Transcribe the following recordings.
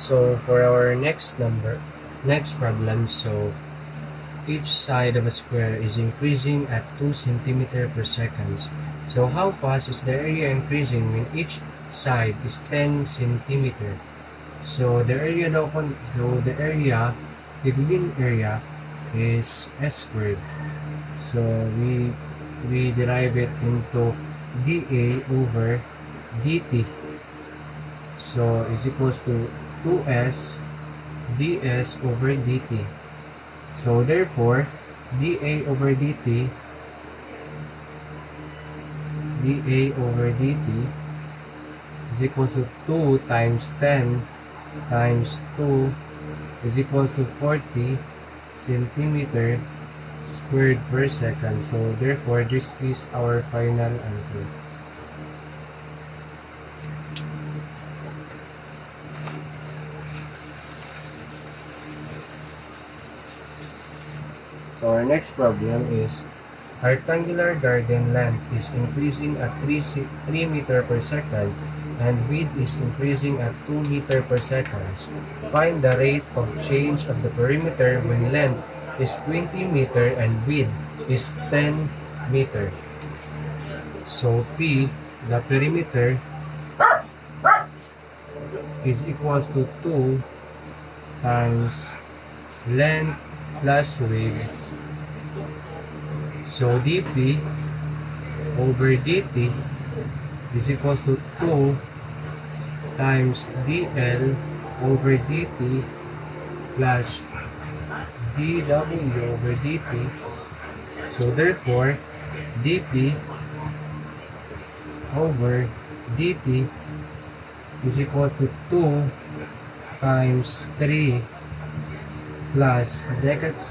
So for our next problem, so each side of a square is increasing at 2 centimeter per second. So how fast is the area increasing when each side is 10 centimeter? So the area the given area is s squared. So we derive it into dA over dt. So is equals to 2s ds over dt. So therefore, dA over dt is equals to 2 times 10 times 2 is equals to 40 centimeter squared per second. So therefore, this is our final answer. So our next problem is a rectangular garden length is increasing at 3 meter per second and width is increasing at 2 meter per second. Find the rate of change of the perimeter when length is 20 meter and width is 10 meter. So P, the perimeter, is equals to 2 times length plus width. So dP over dt is equals to 2 times dL over dt plus dW over dt. So therefore, dP over dt is equals to 2 times 3 plus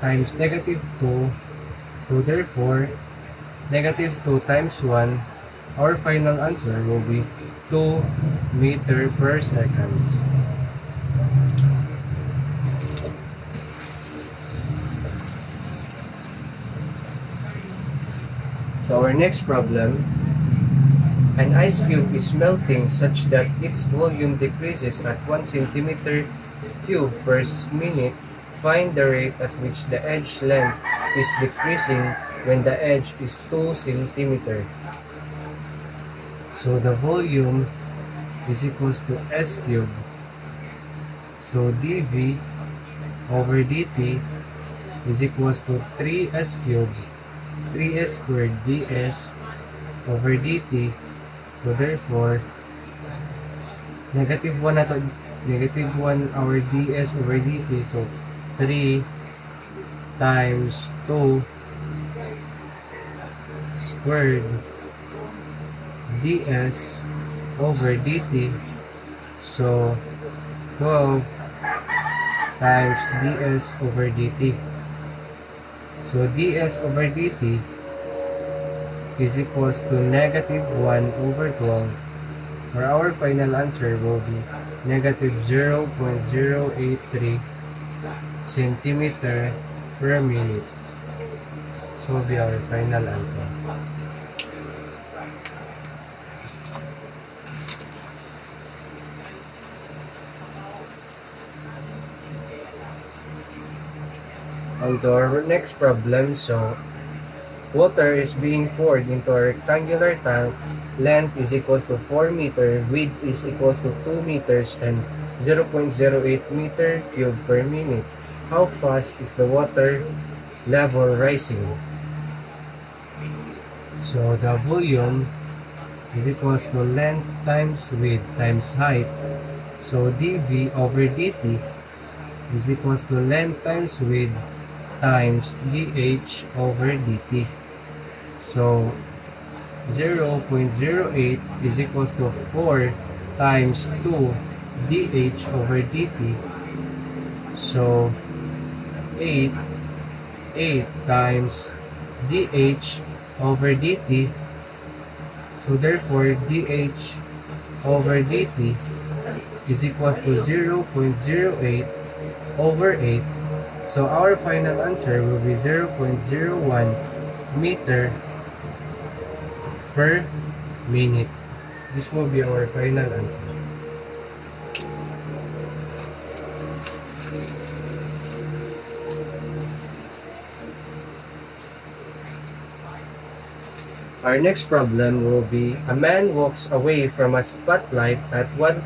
times negative 2. So therefore, negative 2 times 1, our final answer will be 2 meter per second. So our next problem, an ice cube is melting such that its volume decreases at 1 centimeter cube per minute. Find the rate at which the edge length is decreasing when the edge is 2 centimeter. So the volume is equals to s cube. So dV over dt is equals to 3s cube, 3s squared ds over dt. So therefore, negative 1 our ds over dt. So 3 times 2 squared ds over dt. So 12 times ds over dt. So ds over dt is equals to negative 1 over 12, or our final answer will be negative 0.083 centimeter per minute. So will be our final answer. On to our next problem. So water is being poured into a rectangular tank. Length is equals to 4 meter, width is equals to 2 meters, and 0.08 meter cube per minute. How fast is the water level rising? So the volume is equals to length times width times height. So dV over dt is equals to length times width times dH over dt. So 0.08 is equals to 4 times 2 dH over dt. So 8 times dH over dt. So therefore, dH over dt is equals to 0.08 over 8. So our final answer will be 0.01 meter per minute. This will be our final answer. Our next problem will be a man walks away from a spotlight at 1.5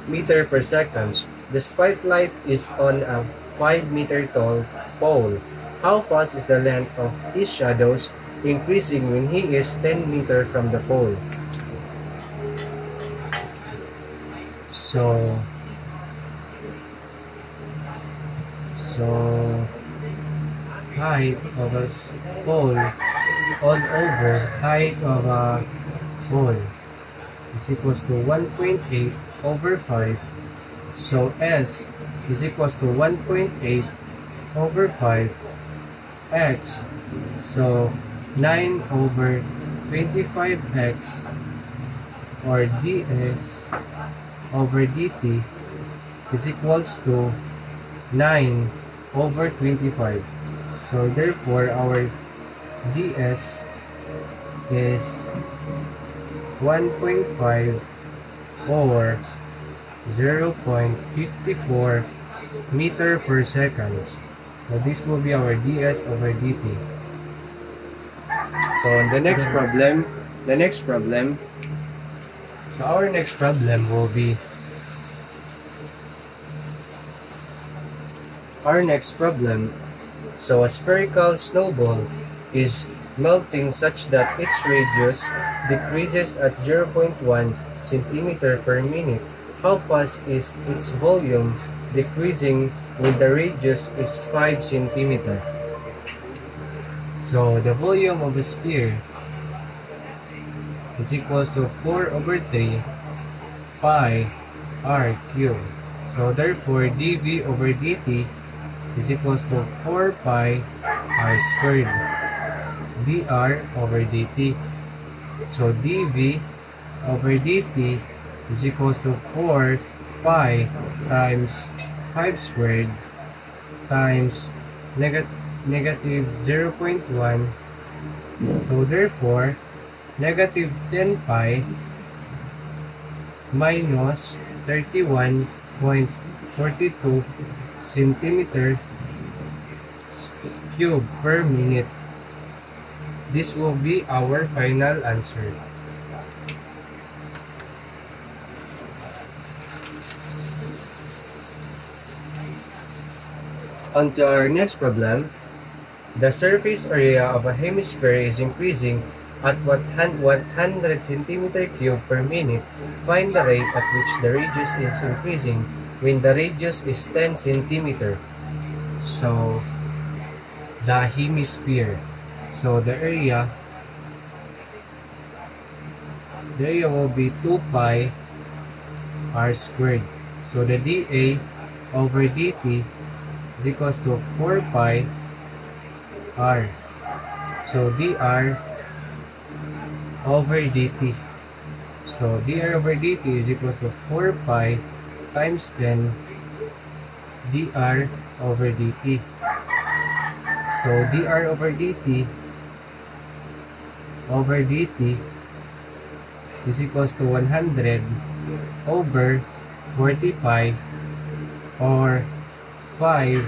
meter per second. The spotlight is on a 5-meter tall pole. How fast is the length of his shadows increasing when he is 10 meters from the pole? So height of a pole all over height of a pole is equals to 1.8 over 5. So S is equals to 1.8 over 5 x. So 9 over 25x or ds over dt is equals to 9 over 25. So therefore our ds is 1.5 or 0.54 meter per second. So this will be our ds over dt. So the next problem, so our next problem will be so a spherical snowball is melting such that its radius decreases at 0.1 centimeter per minute. How fast is its volume decreasing when the radius is 5 centimeter? So the volume of a sphere is equals to 4 over 3 pi r cubed. So therefore dv over dt is equals to 4 pi r squared dr over dt. So dv over dt is equals to 4 pi times 5 squared times negative 0.1. So therefore negative 10 pi minus 31.42 centimeter cube per minute. This will be our final answer. On to our next problem. The surface area of a hemisphere is increasing at 100 centimeter cube per minute. Find the rate at which the radius is increasing when the radius is 10 centimeter. So the hemisphere. So the area will be 2 pi r squared. So the dA over dt is equals to 4 pi r. So dr over dt. So dr over dt is equals to 4 pi times 10 dr over dt. So dr over dt is equals to 100 over 40 pi or 5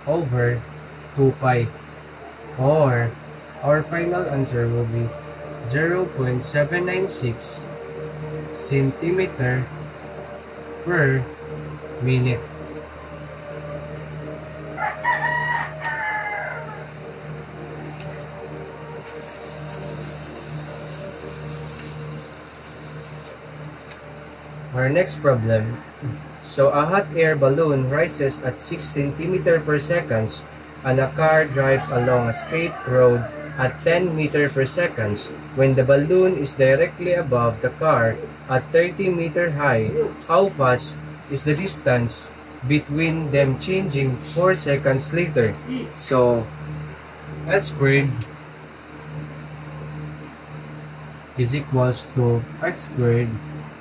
over 2 pi, or our final answer will be 0.796 centimeter per minute. Our next problem. So a hot air balloon rises at 6 centimeter per second and a car drives along a straight road at 10 meter per second. When the balloon is directly above the car at 30 meter high, how fast is the distance between them changing 4 seconds later? So S squared is equals to x squared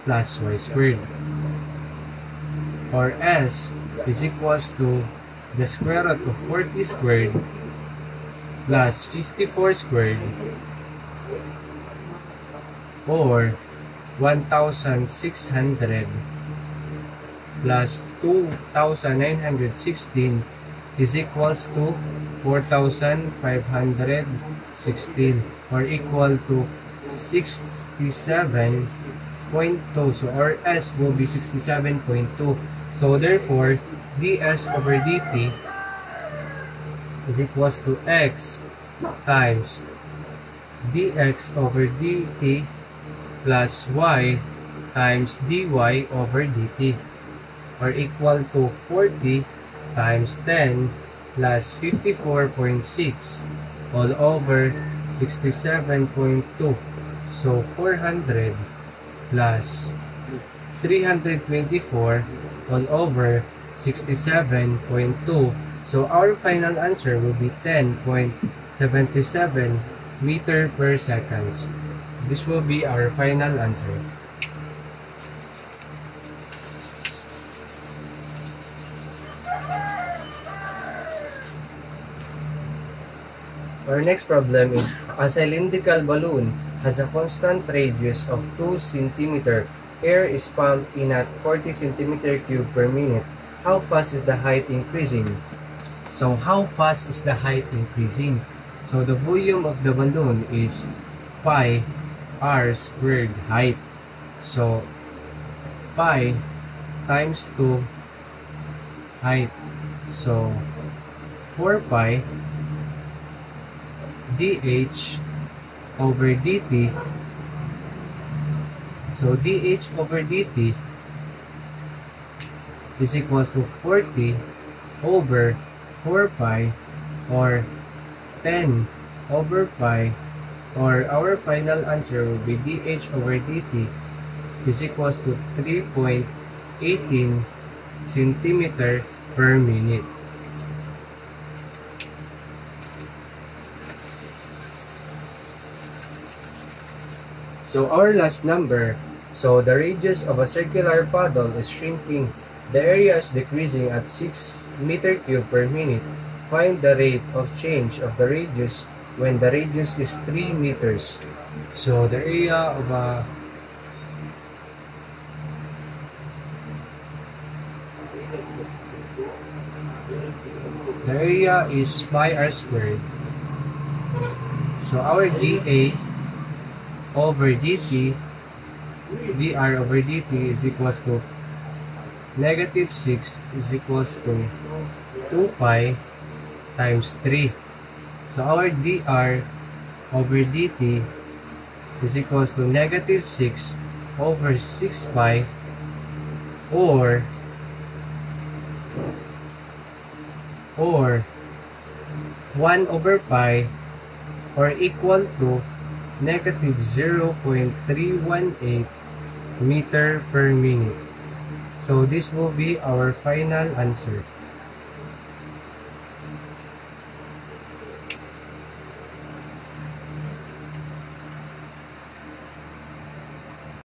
plus y squared, or S is equals to the square root of 40 squared plus 54 squared, or 1,600 plus 2,916 is equals to 4,516 or equal to 67.2. So our S will be 67.2. So therefore, ds over dt is equals to x times dx over dt plus y times dy over dt or equal to 40 times 10 plus 54.6 all over 67.2. So 400 plus 324 all over 67.2. So our final answer will be 10.77 meter per seconds. This will be our final answer. Our next problem is, a cylindrical balloon has a constant radius of 2 cm. Air is pumped in at 40 cm³ per minute. How fast is the height increasing? So how fast is the height increasing? So the volume of the balloon is pi r squared height. So pi times 2 height. So 4 pi dH over dt. So dH over dt is equals to 40 over 4 pi or 10 over pi, or our final answer will be dH over dt is equals to 3.18 centimeter per minute. So our last number, so the radius of a circular paddle is shrinking. The area is decreasing at 6 m³ per minute. Find the rate of change of the radius when the radius is 3 meters. So the area of a is pi r squared. So our dA over dt, dr over dt is equals to negative 6 is equals to 2 pi times 3. So our dr over dt is equals to negative 6 over 6 pi or 1 over pi or equal to negative 0.318 meter per minute. So this will be our final answer.